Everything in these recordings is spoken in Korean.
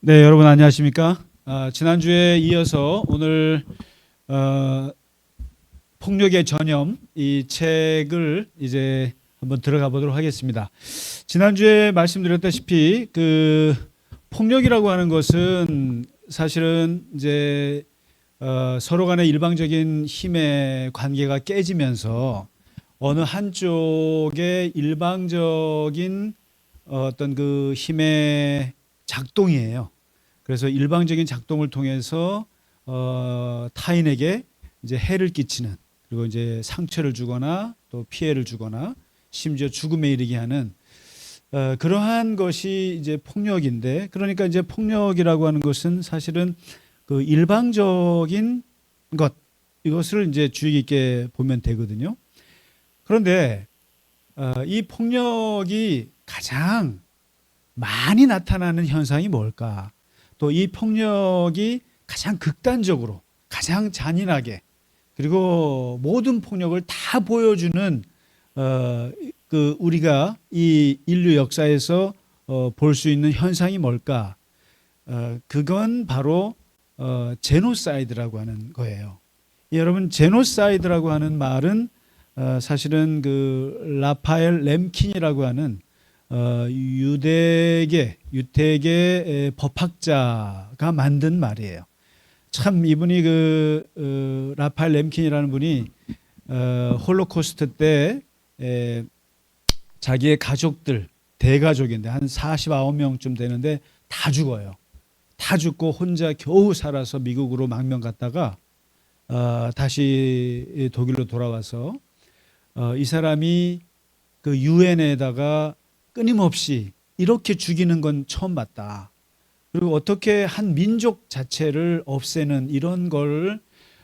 네, 여러분 안녕하십니까? 지난주에 이어서 오늘 폭력의 전염 이 책을 이제 한번 들어가 보도록 하겠습니다. 지난주에 말씀드렸다시피 그 폭력이라고 하는 것은 사실은 이제 서로 간의 일방적인 힘의 관계가 깨지면서 어느 한쪽의 일방적인 어떤 그 힘의 작동이에요. 그래서 일방적인 작동을 통해서 타인에게 이제 해를 끼치는, 그리고 이제 상처를 주거나 또 피해를 주거나 심지어 죽음에 이르게 하는 그러한 것이 이제 폭력인데, 그러니까 이제 폭력이라고 하는 것은 사실은 그 일방적인 것, 이것을 이제 주의 깊게 보면 되거든요. 그런데 이 폭력이 가장 많이 나타나는 현상이 뭘까? 또 이 폭력이 가장 극단적으로, 가장 잔인하게, 그리고 모든 폭력을 다 보여주는 그 우리가 이 인류 역사에서 볼 수 있는 현상이 뭘까? 그건 바로 제노사이드라고 하는 거예요. 여러분, 제노사이드라고 하는 말은 사실은 그 라파엘 렘킨이라고 하는 유대계 법학자가 만든 말이에요. 참 이분이 그 라파엘 렘킨이라는 분이 홀로코스트 때 자기의 가족들, 대가족인데 한 49명쯤 되는데 다 죽어요. 다 죽고 혼자 겨우 살아서 미국으로 망명 갔다가 다시 독일로 돌아와서 이 사람이 그 유엔에다가 끊임없이 이렇게 죽이는 건 처음 봤다. 그리고 어떻게 한 민족 자체를 없애는 이런 걸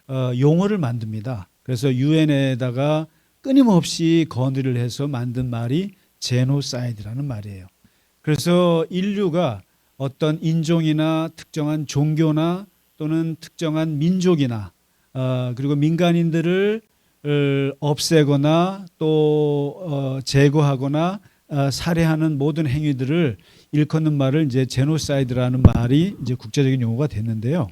용어를 만듭니다. 그래서 유엔에다가 끊임없이 건의를 해서 만든 말이 제노사이드라는 말이에요. 그래서 인류가 어떤 인종이나 특정한 종교나 또는 특정한 민족이나 그리고 민간인들을 없애거나 또 제거하거나 살해하는 모든 행위들을 일컫는 말을 이제 제노사이드라는 말이 이제 국제적인 용어가 됐는데요.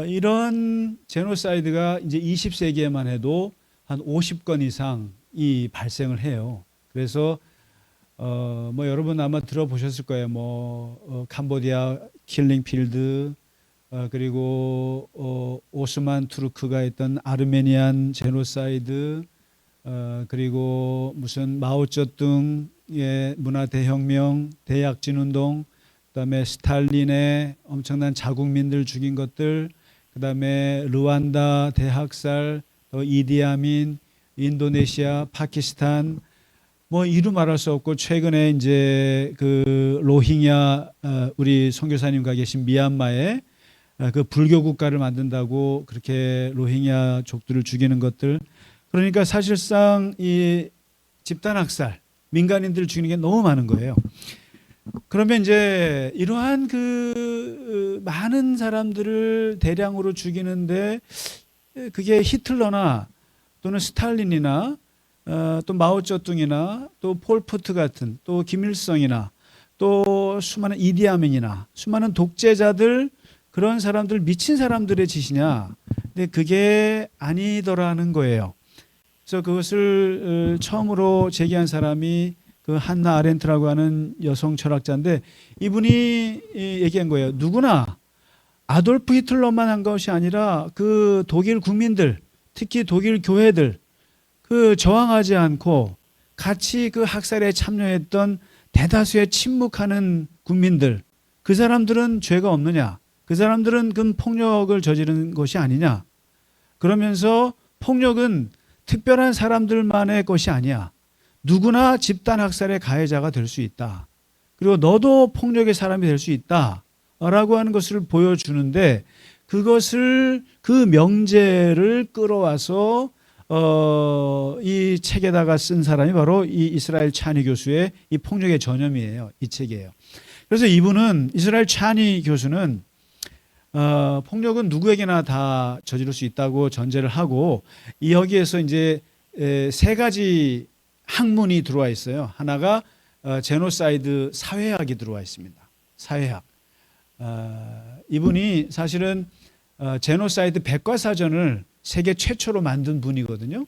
이런 제노사이드가 이제 20세기에만 해도 한 50건 이상이 발생을 해요. 그래서 뭐 여러분 아마 들어보셨을 거예요. 뭐 캄보디아 킬링 필드, 그리고 오스만 투르크가 했던 아르메니안 제노사이드, 그리고 무슨 마오쩌둥의 문화 대혁명, 대약진 운동, 그다음에 스탈린의 엄청난 자국민들 죽인 것들, 그다음에 루안다 대학살, 또 이디아민, 인도네시아, 파키스탄, 뭐 이루 말할 수 없고 최근에 이제 그 로힝야, 우리 선교사님과 계신 미얀마에 그 불교 국가를 만든다고 그렇게 로힝야 족들을 죽이는 것들. 그러니까 사실상 이 집단 학살, 민간인들을 죽이는 게 너무 많은 거예요. 그러면 이제 이러한 그 많은 사람들을 대량으로 죽이는데 그게 히틀러나 또는 스탈린이나 또 마오쩌둥이나 또 폴포트 같은, 또 김일성이나 또 수많은 이디아민이나 수많은 독재자들, 그런 사람들, 미친 사람들의 짓이냐? 근데 그게 아니더라는 거예요. 그래서 그것을 처음으로 제기한 사람이 그 한나 아렌트라고 하는 여성 철학자인데, 이분이 얘기한 거예요. 누구나 아돌프 히틀러만 한 것이 아니라 그 독일 국민들, 특히 독일 교회들, 그 저항하지 않고 같이 그 학살에 참여했던 대다수의 침묵하는 국민들, 그 사람들은 죄가 없느냐? 그 사람들은 그 폭력을 저지른 것이 아니냐? 그러면서 폭력은 특별한 사람들만의 것이 아니야. 누구나 집단 학살의 가해자가 될 수 있다. 그리고 너도 폭력의 사람이 될 수 있다. 라고 하는 것을 보여주는데, 그것을, 그 명제를 끌어와서 이 책에다가 쓴 사람이 바로 이 이스라엘 차니 교수의 이 폭력의 전염이에요. 이 책이에요. 그래서 이분은, 이스라엘 차니 교수는 폭력은 누구에게나 다 저지를 수 있다고 전제를 하고, 여기에서 이제 세 가지 학문이 들어와 있어요. 하나가 제노사이드 사회학이 들어와 있습니다. 사회학. 이분이 사실은 제노사이드 백과사전을 세계 최초로 만든 분이거든요.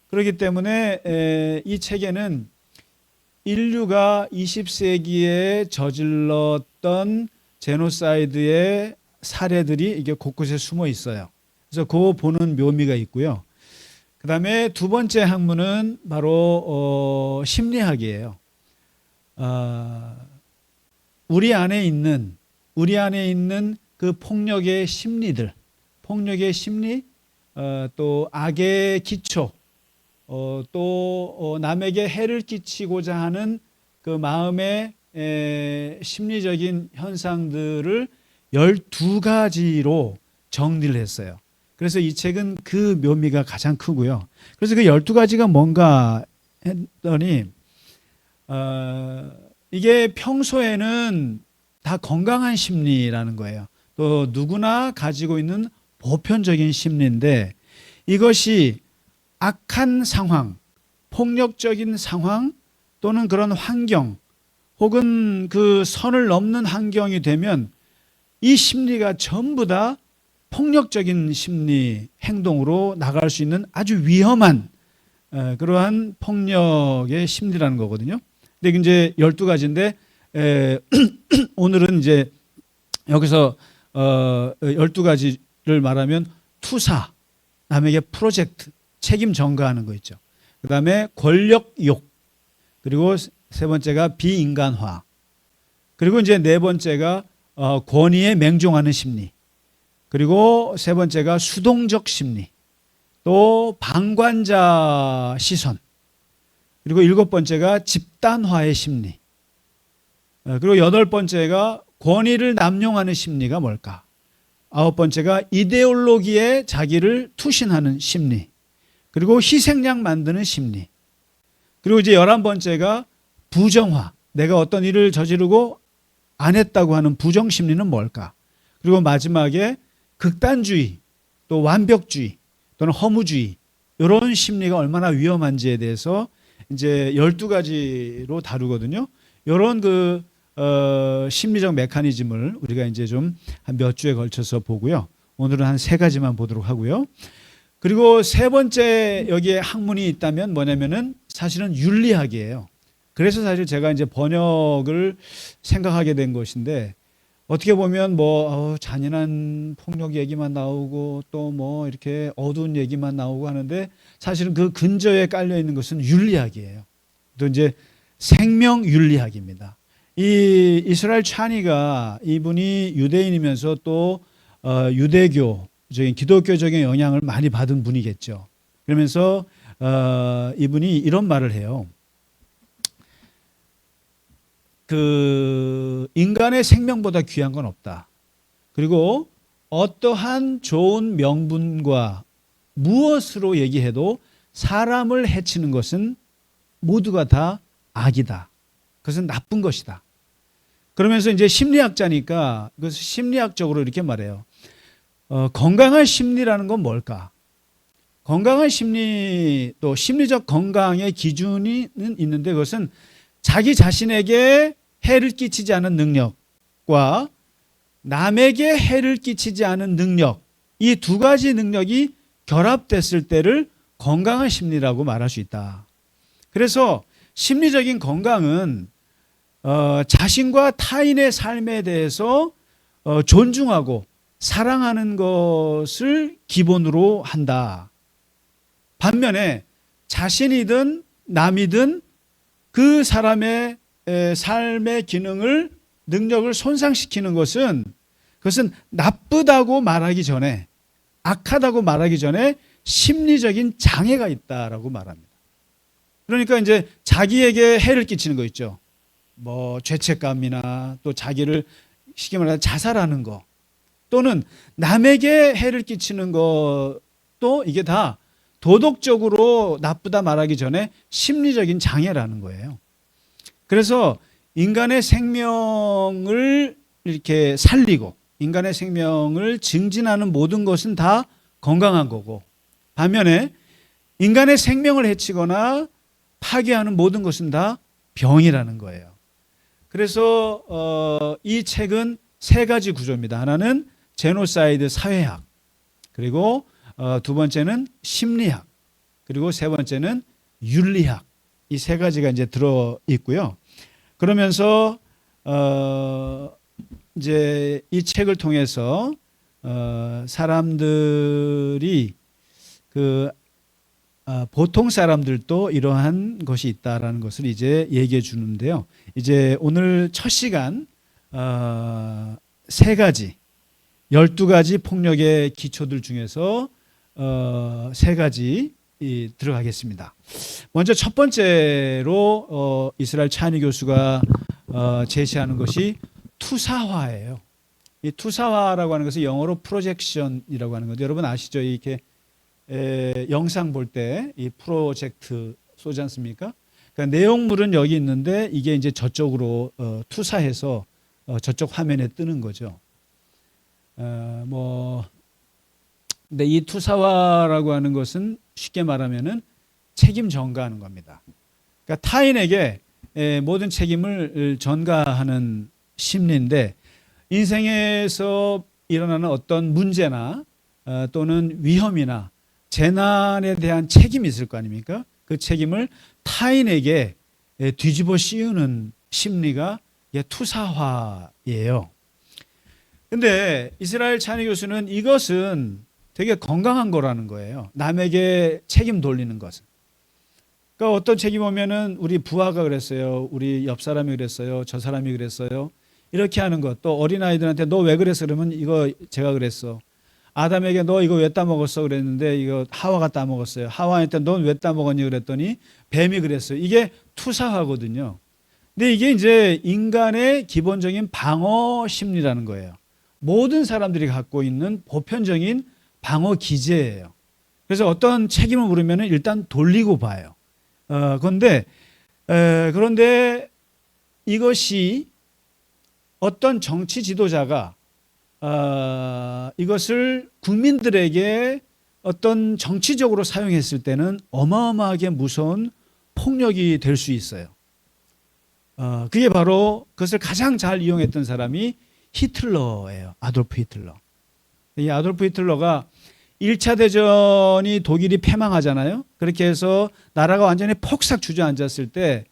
그렇기 때문에 이 책에는 인류가 20세기에 저질렀던 제노사이드의 사례들이 이게 곳곳에 숨어 있어요. 그래서 그거 보는 묘미가 있고요. 그 다음에 두 번째 학문은 바로 심리학이에요. 우리 안에 있는 그 폭력의 심리들, 폭력의 심리, 또 악의 기초, 또 남에게 해를 끼치고자 하는 그 마음의 심리적인 현상들을 12가지로 정리를 했어요. 그래서 이 책은 그 묘미가 가장 크고요. 그래서 그 12가지가 뭔가 했더니 이게 평소에는 다 건강한 심리라는 거예요. 또 누구나 가지고 있는 보편적인 심리인데 이것이 악한 상황, 폭력적인 상황 또는 그런 환경 혹은 그 선을 넘는 환경이 되면 이 심리가 전부 다 폭력적인 심리 행동으로 나갈 수 있는 아주 위험한 그러한 폭력의 심리라는 거거든요. 근데 이제 12가지인데 오늘은 이제 여기서 12가지를 말하면 투사, 남에게 프로젝트, 책임 전가하는 거 있죠. 그 다음에 권력욕, 그리고 세 번째가 비인간화, 그리고 이제 네 번째가 권위에 맹종하는 심리, 그리고 세 번째가 수동적 심리, 또 방관자 시선, 그리고 일곱 번째가 집단화의 심리, 그리고 여덟 번째가 권위를 남용하는 심리가 뭘까? 아홉 번째가 이데올로기에 자기를 투신하는 심리, 그리고 희생양 만드는 심리, 그리고 이제 11번째가 부정화, 내가 어떤 일을 저지르고 안 했다고 하는 부정 심리는 뭘까? 그리고 마지막에 극단주의, 또 완벽주의, 또는 허무주의, 이런 심리가 얼마나 위험한지에 대해서 이제 12가지로 다루거든요. 이런 심리적 메커니즘을 우리가 이제 좀 한 몇 주에 걸쳐서 보고요. 오늘은 한 3가지만 보도록 하고요. 그리고 세 번째 여기에 학문이 있다면 뭐냐면은 사실은 윤리학이에요. 그래서 사실 제가 이제 번역을 생각하게 된 것인데 어떻게 보면 잔인한 폭력 얘기만 나오고 또 뭐 이렇게 어두운 얘기만 나오고 하는데 사실은 그 근저에 깔려 있는 것은 윤리학이에요. 또 이제 생명윤리학입니다. 이 이스라엘 차니가 이분이 유대인이면서 또 유대교적인 기독교적인 영향을 많이 받은 분이겠죠. 그러면서 이분이 이런 말을 해요. 그 인간의 생명보다 귀한 건 없다. 그리고 어떠한 좋은 명분과 무엇으로 얘기해도 사람을 해치는 것은 모두가 다 악이다. 그것은 나쁜 것이다. 그러면서 이제 심리학자니까 그래서 심리학적으로 이렇게 말해요. 건강한 심리라는 건 뭘까? 건강한 심리, 또 심리적 건강의 기준이 있는데 그것은 자기 자신에게 해를 끼치지 않은 능력과 남에게 해를 끼치지 않은 능력, 이 두 가지 능력이 결합됐을 때를 건강한 심리라고 말할 수 있다. 그래서 심리적인 건강은 자신과 타인의 삶에 대해서 존중하고 사랑하는 것을 기본으로 한다. 반면에 자신이든 남이든 그 사람의 삶의 기능을 능력을 손상시키는 것은 그것은 나쁘다고 말하기 전에 악하다고 말하기 전에 심리적인 장애가 있다라고 말합니다. 그러니까 이제 자기에게 해를 끼치는 거 있죠. 뭐 죄책감이나 또 자기를 쉽게 말하면 자살하는 거 또는 남에게 해를 끼치는 것도 이게 다 도덕적으로 나쁘다 말하기 전에 심리적인 장애라는 거예요. 그래서 인간의 생명을 이렇게 살리고 인간의 생명을 증진하는 모든 것은 다 건강한 거고 반면에 인간의 생명을 해치거나 파괴하는 모든 것은 다 병이라는 거예요. 그래서 이 책은 세 가지 구조입니다. 하나는 제노사이드 사회학, 그리고 두 번째는 심리학, 그리고 세 번째는 윤리학. 이 세 가지가 이제 들어 있고요. 그러면서 이제 이 책을 통해서 사람들이 보통 사람들도 이러한 것이 있다라는 것을 이제 얘기해 주는데요. 이제 오늘 첫 시간 세 가지, 12가지 폭력의 기초들 중에서 세 가지 들어가겠습니다. 먼저 첫 번째로 이스라엘 차니 교수가 제시하는 것이 투사화예요. 이 투사화라고 하는 것은 영어로 프로젝션이라고 하는 건데, 여러분 아시죠? 이렇게 영상 볼 때 이 프로젝트 쏘지 않습니까? 그러니까 내용물은 여기 있는데 이게 이제 저쪽으로 투사해서 저쪽 화면에 뜨는 거죠. 근데 이 투사화라고 하는 것은 쉽게 말하면은 책임 전가하는 겁니다. 그러니까 타인에게 모든 책임을 전가하는 심리인데, 인생에서 일어나는 어떤 문제나 또는 위험이나 재난에 대한 책임이 있을 거 아닙니까? 그 책임을 타인에게 뒤집어 씌우는 심리가 투사화예요. 근데 이스라엘 차니 교수는 이것은 되게 건강한 거라는 거예요. 남에게 책임 돌리는 것은. 그러니까 어떤 책임 오면은 우리 부하가 그랬어요. 우리 옆 사람이 그랬어요. 저 사람이 그랬어요. 이렇게 하는 것. 또 어린아이들한테 너 왜 그랬어? 그러면 이거 제가 그랬어. 아담에게 너 이거 왜 따먹었어? 그랬는데 이거 하와가 따먹었어요. 하와한테 넌 왜 따먹었니? 그랬더니 뱀이 그랬어요. 이게 투사화거든요. 근데 이게 이제 인간의 기본적인 방어 심리라는 거예요. 모든 사람들이 갖고 있는 보편적인 방어 기제예요. 그래서 어떤 책임을 물으면 일단 돌리고 봐요. 그런데 이것이 어떤 정치 지도자가 이것을 국민들에게 어떤 정치적으로 사용했을 때는 어마어마하게 무서운 폭력이 될 수 있어요. 그게 바로 그것을 가장 잘 이용했던 사람이 히틀러예요. 아돌프 히틀러. 이 아돌프 히틀러가 1차 대전이 독일이 패망하잖아요. 그렇게 해서 나라가 완전히 폭삭 주저앉았을 때,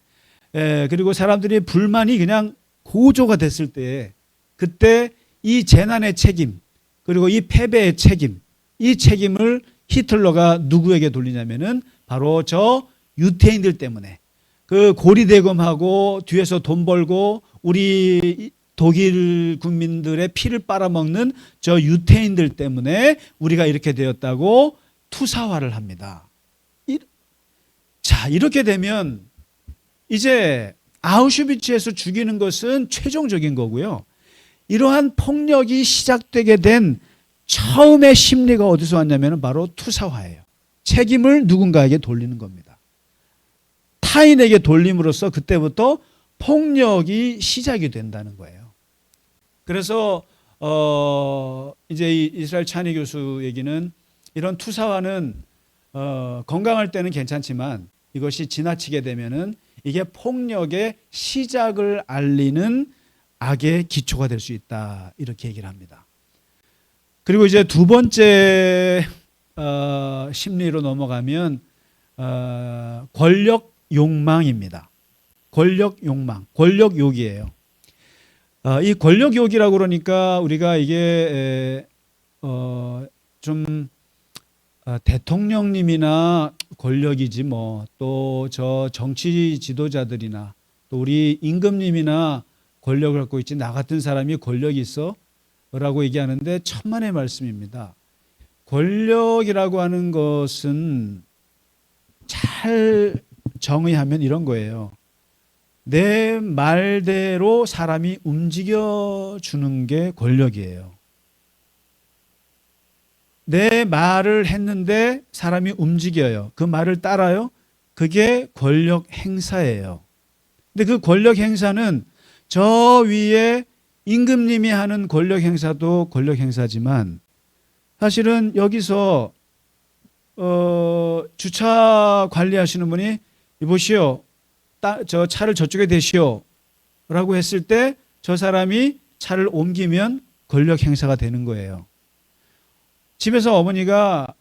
그리고 사람들이 불만이 그냥 고조가 됐을 때, 그때 이 재난의 책임, 그리고 이 패배의 책임, 이 책임을 히틀러가 누구에게 돌리냐면은 바로 저 유태인들 때문에, 그 고리대금하고 뒤에서 돈 벌고 우리 독일 국민들의 피를 빨아먹는 저 유태인들 때문에 우리가 이렇게 되었다고 투사화를 합니다. 자, 이렇게 되면 이제 아우슈비츠에서 죽이는 것은 최종적인 거고요. 이러한 폭력이 시작되게 된 처음의 심리가 어디서 왔냐면 바로 투사화예요. 책임을 누군가에게 돌리는 겁니다. 타인에게 돌림으로써 그때부터 폭력이 시작이 된다는 거예요. 그래서 이제 이 이스라엘 차니 교수 얘기는 이런 투사화는 건강할 때는 괜찮지만 이것이 지나치게 되면은 이게 폭력의 시작을 알리는 악의 기초가 될 수 있다, 이렇게 얘기를 합니다. 그리고 이제 두 번째 심리로 넘어가면 권력 욕망입니다. 권력 욕망, 권력욕이에요. 이 권력욕이라고 그러니까 우리가 이게 좀 대통령님이나 권력이지 뭐, 또 저 정치 지도자들이나 또 우리 임금님이나 권력을 갖고 있지 나 같은 사람이 권력이 있어? 라고 얘기하는데 천만의 말씀입니다. 권력이라고 하는 것은 잘 정의하면 이런 거예요. 내 말대로 사람이 움직여주는 게 권력이에요. 내 말을 했는데 사람이 움직여요. 그 말을 따라요. 그게 권력 행사예요. 근데 그 권력 행사는 저 위에 임금님이 하는 권력 행사도 권력 행사지만 사실은 여기서 주차 관리하시는 분이 이보시오, 저 차를 저쪽에 대시오 라고 했을 때 저 사람이 차를 옮기면 권력 행사가 되는 거예요. 집에서 어머니가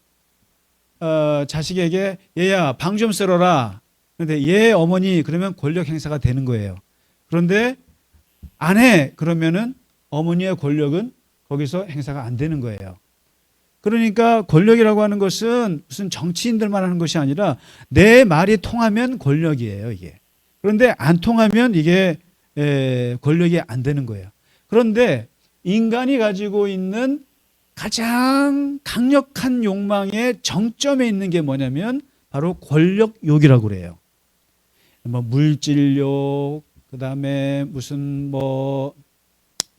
자식에게 얘야 방 좀 쓸어라. 그런데 얘 어머니 그러면 권력 행사가 되는 거예요. 그런데 안 해. 그러면은 어머니의 권력은 거기서 행사가 안 되는 거예요. 그러니까 권력이라고 하는 것은 무슨 정치인들만 하는 것이 아니라 내 말이 통하면 권력이에요, 이게. 그런데 안 통하면 이게 권력이 안 되는 거예요. 그런데 인간이 가지고 있는 가장 강력한 욕망의 정점에 있는 게 뭐냐면 바로 권력욕이라고 그래요. 뭐 물질욕, 그다음에 무슨 뭐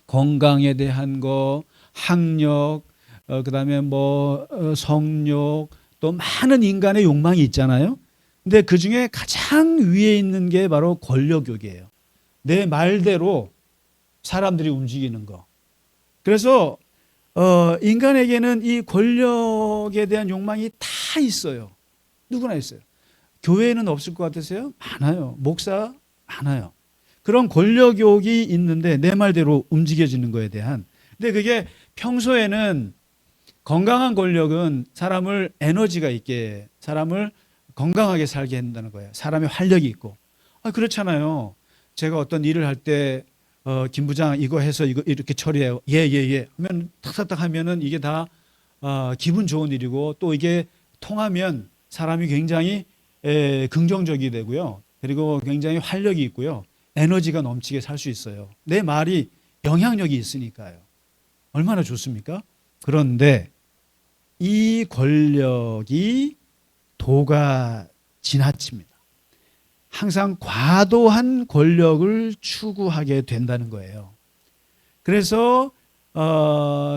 건강에 대한 거, 학력, 그다음에 뭐 성욕, 또 많은 인간의 욕망이 있잖아요. 근데 그 중에 가장 위에 있는 게 바로 권력욕이에요. 내 말대로 사람들이 움직이는 거. 그래서 인간에게는 이 권력에 대한 욕망이 다 있어요. 누구나 있어요. 교회에는 없을 것 같으세요? 많아요. 목사 많아요. 그런 권력욕이 있는데 내 말대로 움직여지는 거에 대한. 근데 그게 평소에는 건강한 권력은 사람을 에너지가 있게, 사람을 건강하게 살게 한다는 거예요. 사람의 활력이 있고. 그렇잖아요. 제가 어떤 일을 할 때 김 부장 이거 해서 이거 이렇게 처리해요. 예. 하면 탁탁탁 하면은 이게 다 기분 좋은 일이고 또 이게 통하면 사람이 굉장히 긍정적이 되고요. 그리고 굉장히 활력이 있고요. 에너지가 넘치게 살 수 있어요. 내 말이 영향력이 있으니까요. 얼마나 좋습니까? 그런데 이 권력이 도가 지나칩니다. 항상 과도한 권력을 추구하게 된다는 거예요. 그래서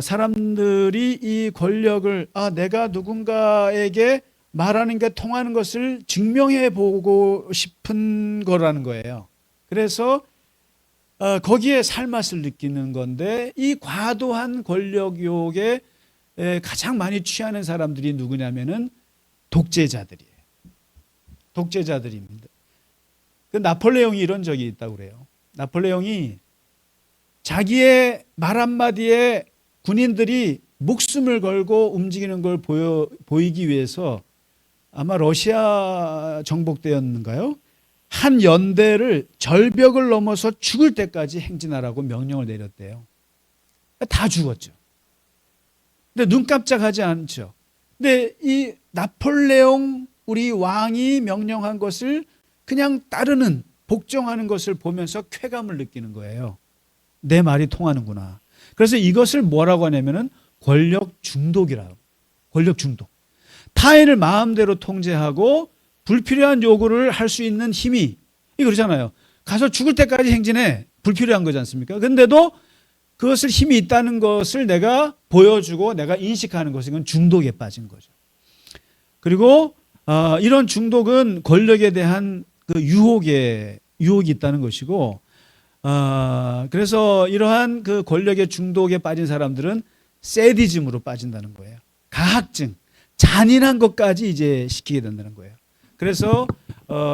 사람들이 이 권력을 내가 누군가에게 말하는 게 통하는 것을 증명해 보고 싶은 거라는 거예요. 그래서 거기에 살맛을 느끼는 건데 이 과도한 권력욕에 가장 많이 취하는 사람들이 누구냐면은 독재자들이에요. 독재자들입니다. 그 나폴레옹이 이런 적이 있다고 그래요. 나폴레옹이 자기의 말 한마디에 군인들이 목숨을 걸고 움직이는 걸 보이기 위해서 아마 러시아 정복 때였는가요? 한 연대를 절벽을 넘어서 죽을 때까지 행진하라고 명령을 내렸대요. 다 죽었죠. 근데 눈 깜짝하지 않죠. 근데 이 나폴레옹 우리 왕이 명령한 것을 그냥 따르는, 복종하는 것을 보면서 쾌감을 느끼는 거예요. 내 말이 통하는구나. 그래서 이것을 뭐라고 하냐면은 권력 중독이라고. 권력 중독. 타인을 마음대로 통제하고 불필요한 요구를 할 수 있는 힘이, 이거 그러잖아요. 가서 죽을 때까지 행진해. 불필요한 거지 않습니까? 근데도 그것을 힘이 있다는 것을 내가 보여주고 내가 인식하는 것이 이건 중독에 빠진 거죠. 그리고 이런 중독은 권력에 대한 그 유혹이 있다는 것이고, 그래서 이러한 그 권력의 중독에 빠진 사람들은 세디즘으로 빠진다는 거예요. 가학증, 잔인한 것까지 이제 시키게 된다는 거예요. 그래서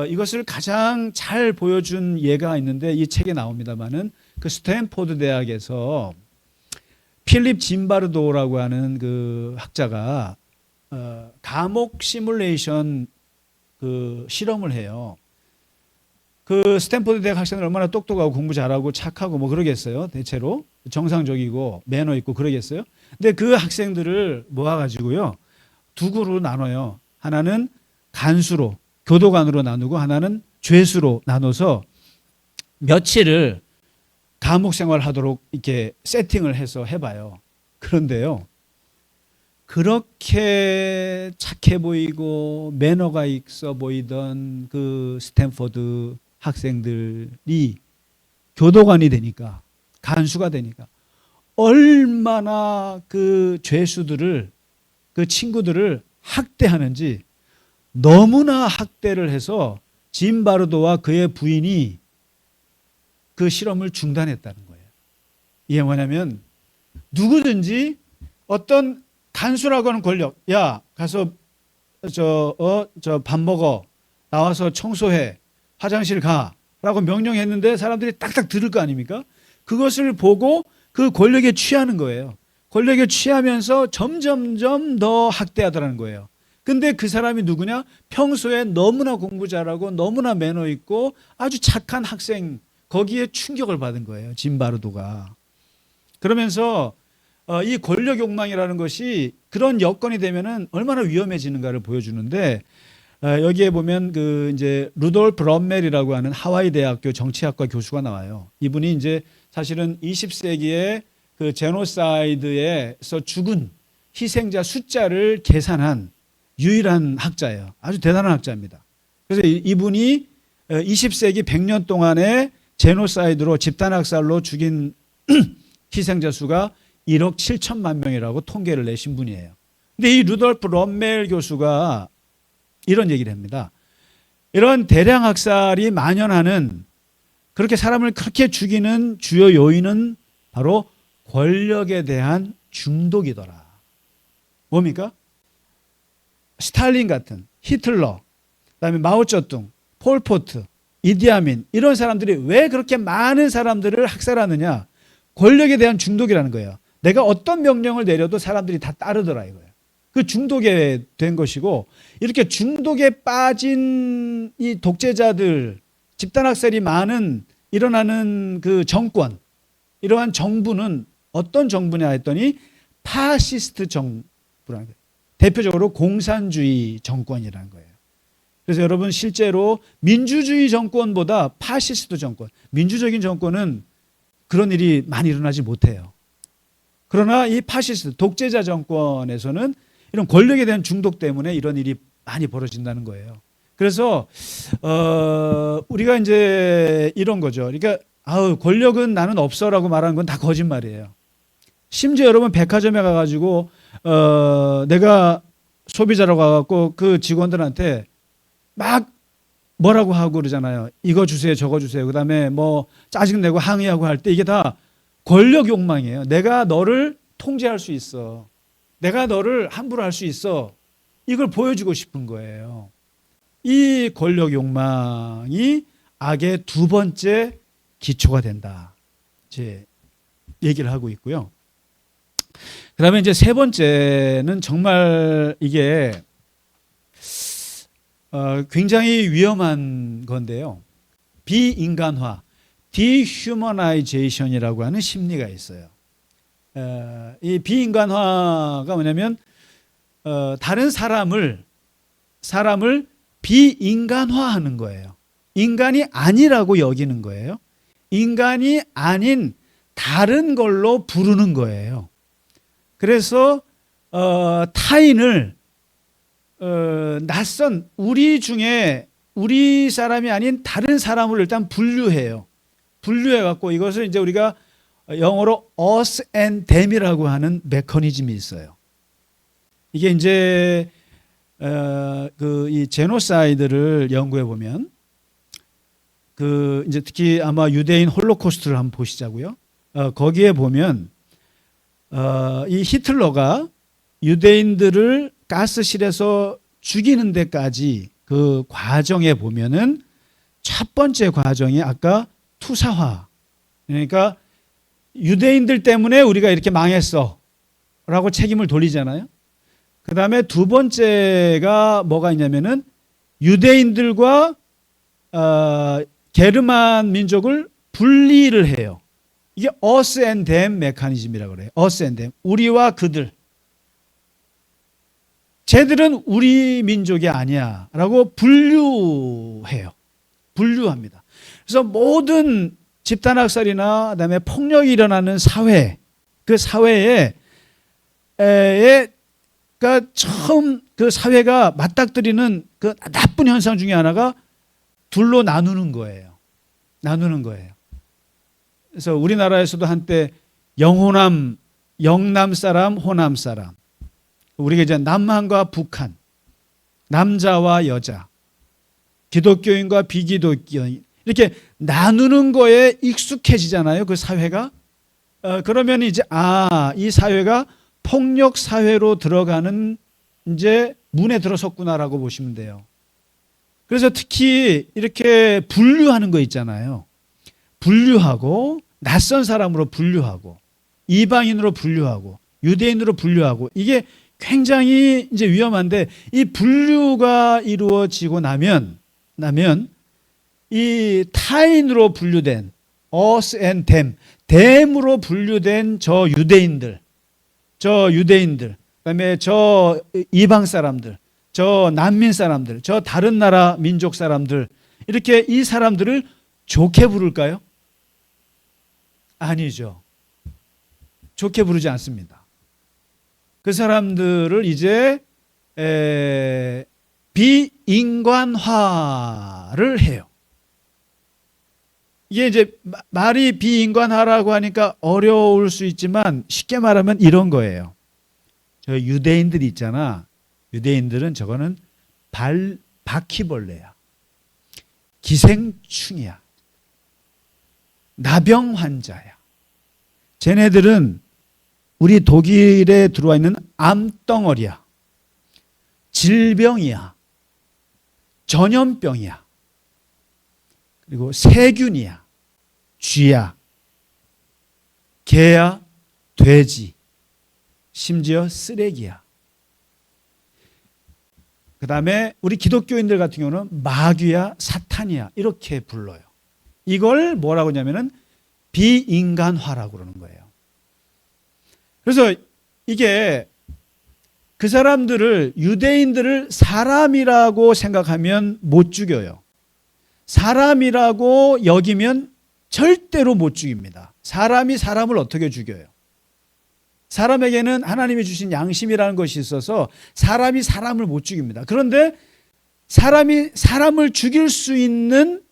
이것을 가장 잘 보여준 예가 있는데 이 책에 나옵니다만은 그 스탠포드 대학에서 필립 짐바르도라고 하는 그 학자가 감옥 시뮬레이션 그 실험을 해요. 그 스탠포드 대학 학생들 얼마나 똑똑하고 공부 잘하고 착하고 뭐 그러겠어요. 대체로 정상적이고 매너 있고 그러겠어요. 근데 그 학생들을 모아가지고요 두 그룹으로 나눠요. 하나는 간수로, 교도관으로 나누고 하나는 죄수로 나눠서 며칠을 감옥 생활하도록 이렇게 세팅을 해서 해봐요. 그런데요, 그렇게 착해 보이고 매너가 있어 보이던 그 스탠포드 학생들이 교도관이 되니까, 간수가 되니까 얼마나 그 죄수들을, 그 친구들을 학대하는지 너무나 학대를 해서 짐바르도와 그의 부인이 그 실험을 중단했다는 거예요. 이게 뭐냐면 누구든지 어떤 간수라고 하는 권력, 야 가서 밥 먹어, 나와서 청소해, 화장실 가라고 명령했는데 사람들이 딱딱 들을 거 아닙니까? 그것을 보고 그 권력에 취하는 거예요. 권력에 취하면서 점점점 더 학대하더라는 거예요. 근데 그 사람이 누구냐? 평소에 너무나 공부 잘하고 너무나 매너 있고 아주 착한 학생, 거기에 충격을 받은 거예요. 진바르도가. 그러면서 이 권력 욕망이라는 것이 그런 여건이 되면은 얼마나 위험해지는가를 보여주는데, 여기에 보면 그 이제 루돌프 럼멜이라고 하는 하와이 대학교 정치학과 교수가 나와요. 이분이 이제 사실은 20세기에 그 제노사이드에서 죽은 희생자 숫자를 계산한 유일한 학자예요. 아주 대단한 학자입니다. 그래서 이분이 20세기 100년 동안에 제노사이드로 집단학살로 죽인 희생자 수가 1억 7천만 명이라고 통계를 내신 분이에요. 근데 이 루돌프 럼멜 교수가 이런 얘기를 합니다. 이런 대량 학살이 만연하는, 그렇게 사람을 그렇게 죽이는 주요 요인은 바로 권력에 대한 중독이더라. 뭡니까? 스탈린 같은, 히틀러, 그다음에 마오쩌둥, 폴포트, 이디아민, 이런 사람들이 왜 그렇게 많은 사람들을 학살하느냐? 권력에 대한 중독이라는 거예요. 내가 어떤 명령을 내려도 사람들이 다 따르더라 이거예요. 그 중독에 된 것이고, 이렇게 중독에 빠진 이 독재자들, 집단학살이 일어나는 그 정권, 이러한 정부는 어떤 정부냐 했더니 파시스트 정부라는 거예요. 대표적으로 공산주의 정권이라는 거예요. 그래서 여러분, 실제로 민주주의 정권보다 파시스트 정권, 민주적인 정권은 그런 일이 많이 일어나지 못해요. 그러나 이 파시스트, 독재자 정권에서는 이런 권력에 대한 중독 때문에 이런 일이 많이 벌어진다는 거예요. 그래서 우리가 이제 이런 거죠. 그러니까 권력은 나는 없어라고 말하는 건 다 거짓말이에요. 심지어 여러분, 백화점에 가가지고 내가 소비자로 가갖고 그 직원들한테 막 뭐라고 하고 그러잖아요. 이거 주세요, 저거 주세요. 그다음에 뭐 짜증내고 항의하고 할 때 이게 다 권력 욕망이에요. 내가 너를 통제할 수 있어. 내가 너를 함부로 할 수 있어. 이걸 보여주고 싶은 거예요. 이 권력 욕망이 악의 두 번째 기초가 된다. 이제 얘기를 하고 있고요. 그다음에 이제 세 번째는 정말 이게 굉장히 위험한 건데요. 비인간화, dehumanization이라고 하는 심리가 있어요. 이 비인간화가 뭐냐면 다른 사람을 비인간화하는 거예요. 인간이 아니라고 여기는 거예요. 인간이 아닌 다른 걸로 부르는 거예요. 그래서 타인을 낯선 우리 중에 우리 사람이 아닌 다른 사람을 일단 분류해요. 분류해갖고 이것을 이제 우리가 영어로 us and them이라고 하는 메커니즘이 있어요. 이게 이제 이 제노사이드를 연구해 보면 이제 특히 아마 유대인 홀로코스트를 한번 보시자고요. 거기에 보면 이 히틀러가 유대인들을 가스실에서 죽이는 데까지 그 과정에 보면은 첫 번째 과정이 아까 투사화, 그러니까 유대인들 때문에 우리가 이렇게 망했어 라고 책임을 돌리잖아요. 그 다음에 두 번째가 뭐가 있냐면은 유대인들과 게르만 민족을 분리를 해요. 이게 us and them 메커니즘이라고 그래요. us and them, 우리와 그들. 쟤들은 우리 민족이 아니야 라고 분류해요. 분류합니다. 그래서 모든 집단학살이나 그다음에 폭력이 일어나는 사회, 그 사회에 그러니까 처음 그 사회가 맞닥뜨리는 그 나쁜 현상 중에 하나가 둘로 나누는 거예요. 나누는 거예요. 그래서 우리나라에서도 한때 영남 사람, 호남 사람, 우리가 이제 남한과 북한, 남자와 여자, 기독교인과 비기독교인, 이렇게 나누는 거에 익숙해지잖아요. 그 사회가. 그러면 이제 이 사회가 폭력 사회로 들어가는 이제 문에 들어섰구나라고 보시면 돼요. 그래서 특히 이렇게 분류하는 거 있잖아요. 분류하고 낯선 사람으로 분류하고 이방인으로 분류하고 유대인으로 분류하고 이게 굉장히 이제 위험한데 이 분류가 이루어지고 나면 이 타인으로 분류된 us and them, them으로 분류된 저 유대인들, 그다음에 저 이방 사람들, 저 난민 사람들, 저 다른 나라 민족 사람들, 이렇게 이 사람들을 좋게 부를까요? 아니죠. 좋게 부르지 않습니다. 그 사람들을 이제 비인간화를 해요. 이게 이제 말이 비인간화라고 하니까 어려울 수 있지만 쉽게 말하면 이런 거예요. 저 유대인들이 있잖아. 유대인들은 저거는 바퀴벌레야. 기생충이야. 나병 환자야. 쟤네들은 우리 독일에 들어와 있는 암덩어리야. 질병이야. 전염병이야. 그리고 세균이야. 쥐야. 개야. 돼지. 심지어 쓰레기야. 그 다음에 우리 기독교인들 같은 경우는 마귀야, 사탄이야 이렇게 불러요. 이걸 뭐라고 하냐면은 비인간화라고 그러는 거예요. 그래서 이게 그 사람들을, 유대인들을 사람이라고 생각하면 못 죽여요. 사람이라고 여기면 절대로 못 죽입니다. 사람이 사람을 어떻게 죽여요? 사람에게는 하나님이 주신 양심이라는 것이 있어서 사람이 사람을 못 죽입니다. 그런데 사람이 사람을 죽일 수 있는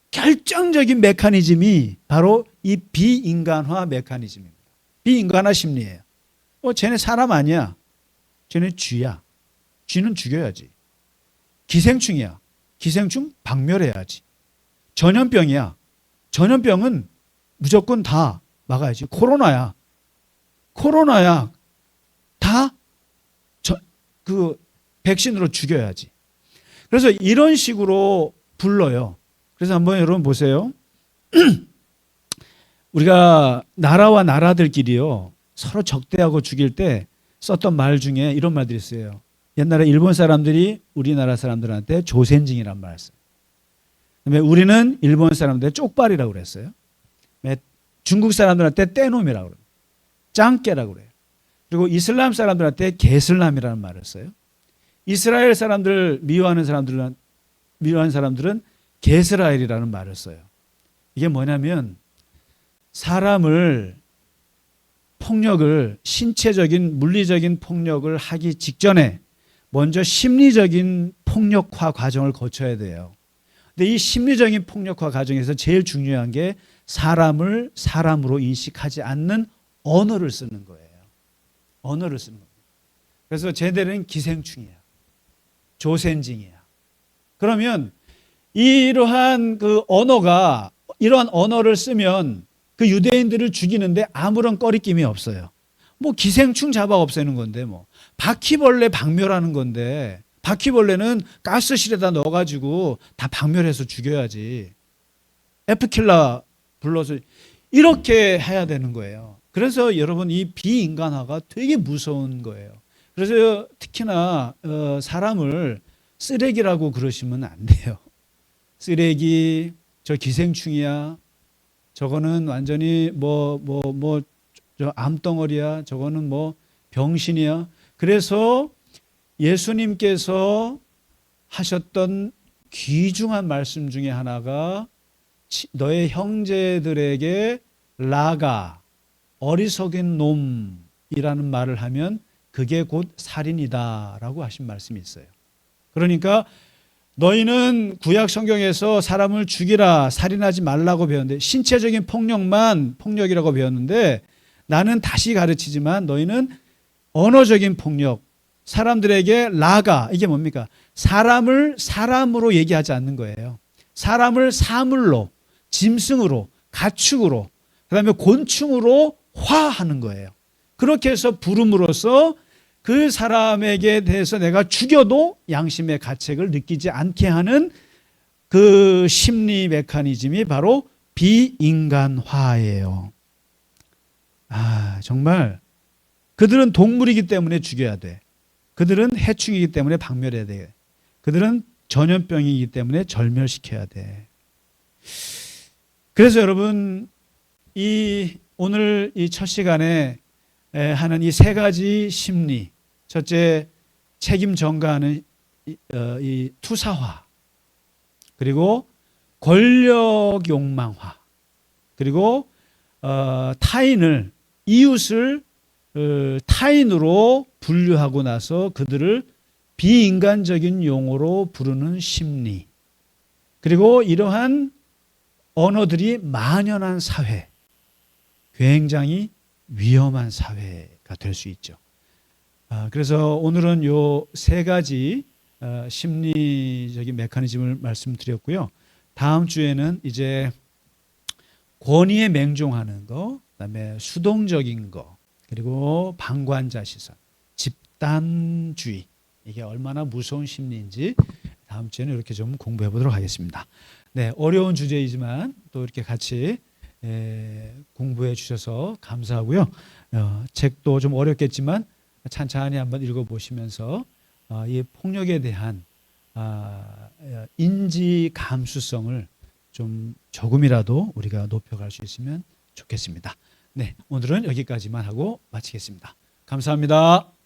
결정적인 메커니즘이 바로 이 비인간화 메커니즘입니다. 비인간화 심리예요. 쟤네 사람 아니야. 쟤네 쥐야. 쥐는 죽여야지. 기생충이야. 기생충 박멸해야지. 전염병이야. 전염병은 무조건 다 막아야지. 코로나야. 다 백신으로 죽여야지. 그래서 이런 식으로 불러요. 그래서 한번 여러분 보세요. 우리가 나라와 나라들끼리요 서로 적대하고 죽일 때 썼던 말 중에 이런 말들이 있어요. 옛날에 일본 사람들이 우리나라 사람들한테 조센징이란 말을 써요. 그다음에 우리는 일본 사람들한테 쪽발이라고 그랬어요. 중국 사람들한테 떼놈이라고 그래요. 짱깨라고 그래요. 그리고 이슬람 사람들한테 게슬람이라는 말을 써요. 이스라엘 사람들 미워하는 사람들은 게스라엘이라는 말을 써요. 이게 뭐냐면 사람을 폭력을 신체적인 물리적인 폭력을 하기 직전에 먼저 심리적인 폭력화 과정을 거쳐야 돼요. 근데 이 심리적인 폭력화 과정에서 제일 중요한 게 사람을 사람으로 인식하지 않는 언어를 쓰는 거예요. 언어를 쓰는 겁니다. 그래서 쟤들은 기생충이야. 조센징이야. 그러면 이러한 이러한 언어를 쓰면 그 유대인들을 죽이는데 아무런 꺼리낌이 없어요. 뭐 기생충 잡아 없애는 건데 뭐 바퀴벌레 박멸하는 건데 바퀴벌레는 가스실에다 넣어가지고 다 박멸해서 죽여야지. 에프킬라 불러서 이렇게 해야 되는 거예요. 그래서 여러분 이 비인간화가 되게 무서운 거예요. 그래서 특히나 사람을 쓰레기라고 그러시면 안 돼요. 쓰레기, 저 기생충이야. 저거는 완전히 저 암덩어리야. 저거는 뭐 병신이야. 그래서 예수님께서 하셨던 귀중한 말씀 중에 하나가 너의 형제들에게 라가 어리석은 놈이라는 말을 하면 그게 곧 살인이다라고 하신 말씀이 있어요. 그러니까 너희는 구약 성경에서 사람을 죽이라 살인하지 말라고 배웠는데 신체적인 폭력만 폭력이라고 배웠는데 나는 다시 가르치지만 너희는 언어적인 폭력, 사람들에게 라가 이게 뭡니까? 사람을 사람으로 얘기하지 않는 거예요. 사람을 사물로, 짐승으로, 가축으로, 그다음에 곤충으로 화하는 거예요. 그렇게 해서 부름으로써 그 사람에게 대해서 내가 죽여도 양심의 가책을 느끼지 않게 하는 그 심리 메커니즘이 바로 비인간화예요. 정말 그들은 동물이기 때문에 죽여야 돼. 그들은 해충이기 때문에 박멸해야 돼. 그들은 전염병이기 때문에 절멸시켜야 돼. 그래서 여러분, 오늘 이 첫 시간에 하는 이 세 가지 심리, 첫째 책임 전가하는 이 투사화, 그리고 권력 욕망화, 그리고 타인을, 이웃을 타인으로 분류하고 나서 그들을 비인간적인 용어로 부르는 심리, 그리고 이러한 언어들이 만연한 사회, 굉장히 위험한 사회가 될 수 있죠. 그래서 오늘은 요 세 가지 심리적인 메커니즘을 말씀드렸고요. 다음 주에는 이제 권위에 맹종하는 거, 그다음에 수동적인 거, 그리고 방관자 시선, 집단주의, 이게 얼마나 무서운 심리인지 다음 주에는 이렇게 좀 공부해 보도록 하겠습니다. 네, 어려운 주제이지만 또 이렇게 같이 공부해 주셔서 감사하고요. 책도 좀 어렵겠지만 찬찬히 한번 읽어보시면서 이 폭력에 대한 인지 감수성을 좀 조금이라도 우리가 높여갈 수 있으면 좋겠습니다. 네, 오늘은 여기까지만 하고 마치겠습니다. 감사합니다.